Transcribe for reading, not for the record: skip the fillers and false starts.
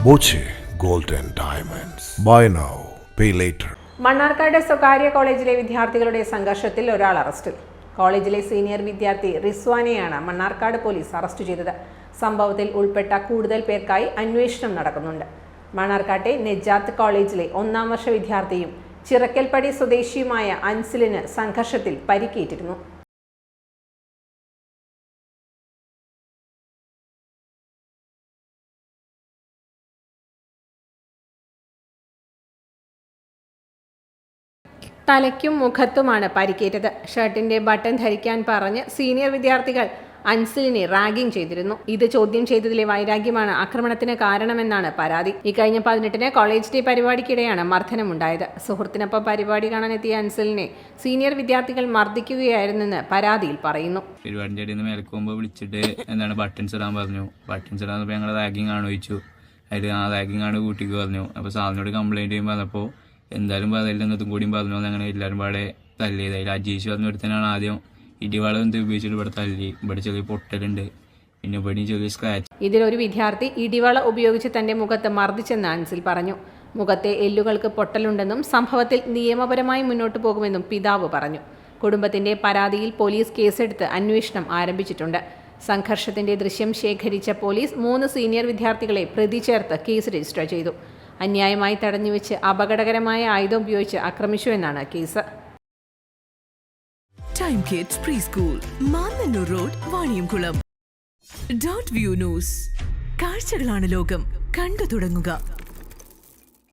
Boche gold and diamonds. Buy now pay later. Mannarkkad സ്വകാര്യ കോളേജിലെ വിദ്യാർത്ഥികളുടെ സംഘർഷത്തിൽ ഒരാൾ അറസ്റ്റിൽ. കോളേജിലെ സീനിയർ വിദ്യാർത്ഥി റിസ്വാനെയാണ് മണ്ണാർക്കാട് പോലീസ് അറസ്റ്റ് ചെയ്തത്. സംഭവത്തിൽ ഉൾപ്പെട്ട കൂടുതൽ പേർക്കായി അന്വേഷണം നടക്കുന്നുണ്ട്. മണ്ണാർക്കാട്ടെ നെജാത്ത് കോളേജിലെ 1ാം വർഷ വിദ്യാർത്ഥിയും ചിറക്കൽപ്പടി സ്വദേശിയുമായ അൻസിലിന് സംഘർഷത്തിൽ പരിക്കേറ്റിരുന്നു. തലയ്ക്കും മുഖത്തുമാണ് പരിക്കേറ്റത്. ഷർട്ടിന്റെ ബട്ടൺ ധരിക്കാൻ പറഞ്ഞ് സീനിയർ വിദ്യാർത്ഥികൾ അൻസിലിനെ റാഗിംഗ് ചെയ്തിരുന്നു. ഇത് ചോദ്യം ചെയ്തതിലെ വൈരാഗ്യമാണ് ആക്രമണത്തിന് കാരണമെന്നാണ് പരാതി. ഇക്കഴിഞ്ഞ 18-ന് കോളേജ് ഡേ പരിപാടിക്കിടെയാണ് മർദ്ദനമുണ്ടായത്. സുഹൃത്തിനൊപ്പം പരിപാടി കാണാനെത്തിയ അൻസിലിനെ സീനിയർ വിദ്യാർത്ഥികൾ മർദ്ദിക്കുകയായിരുന്നെന്ന് പരാതിയിൽ പറയുന്നു. പരിപാടിൻ്റെ ഇടയിൽ നിന്ന് മേൽക്കുമ്പോൾ വിളിച്ചിട്ട് എന്താണ് ബട്ടൺസ് ഇടാൻ പറഞ്ഞു. ബട്ടൺസ് ഇടാൻ ഞങ്ങൾ റാഗിംഗ് ആണ് ചോദിച്ചു. അതിൽ ആ റാഗിംഗ് ആണ് കൂട്ടിക്ക് പറഞ്ഞു. അപ്പോൾ സാറിനോട് കംപ്ലൈൻറ്റ് ചെയ്യുമ്പോൾ പറഞ്ഞപ്പോൾ എന്തായാലും പറയില്ലെന്നതും കൂടിയും പറഞ്ഞു. അങ്ങനെ എല്ലാവരും പാടെ തല്ലിയത്. അതിൽ അജീഷ് പറഞ്ഞ ഒരുത്തനാണ് ആദ്യം ഇടിവാള ഉപയോഗിച്ചിട്ട് ഇവിടെ തല്ലി. ഇവിടെ ചെറിയ പൊട്ടലുണ്ട്, പിന്നെ ഇവിടെ ചെറിയ സ്ക്രാച്ച്. ഇതിലൊരു വിദ്യാർത്ഥി ഇടിവള ഉപയോഗിച്ച് തന്റെ മുഖത്ത് മർദ്ദിച്ചെന്ന് അൻസിൽ പറഞ്ഞു. മുഖത്തെ എല്ലുകൾക്ക് പൊട്ടലുണ്ടെന്നും സംഭവത്തിൽ നിയമപരമായി മുന്നോട്ടു പോകുമെന്നും പിതാവ് പറഞ്ഞു. കുടുംബത്തിന്റെ പരാതിയിൽ പോലീസ് കേസെടുത്ത് അന്വേഷണം ആരംഭിച്ചിട്ടുണ്ട്. സംഘർഷത്തിന്റെ ദൃശ്യം ശേഖരിച്ച പോലീസ് 3 സീനിയർ വിദ്യാർത്ഥികളെ പ്രതി ചേർത്ത് കേസ് രജിസ്റ്റർ ചെയ്തു. അന്യായമായി തടഞ്ഞുവെച്ച് അപകടകരമായ ആയുധം ഉപയോഗിച്ച് ആക്രമിച്ചു എന്നാണ് case. Time kids pre school, Mannannur road, Vaniyamkulam. .View news. കാഴ്ചകളാണ് ലോകം, കണ്ടു തുടങ്ങുക.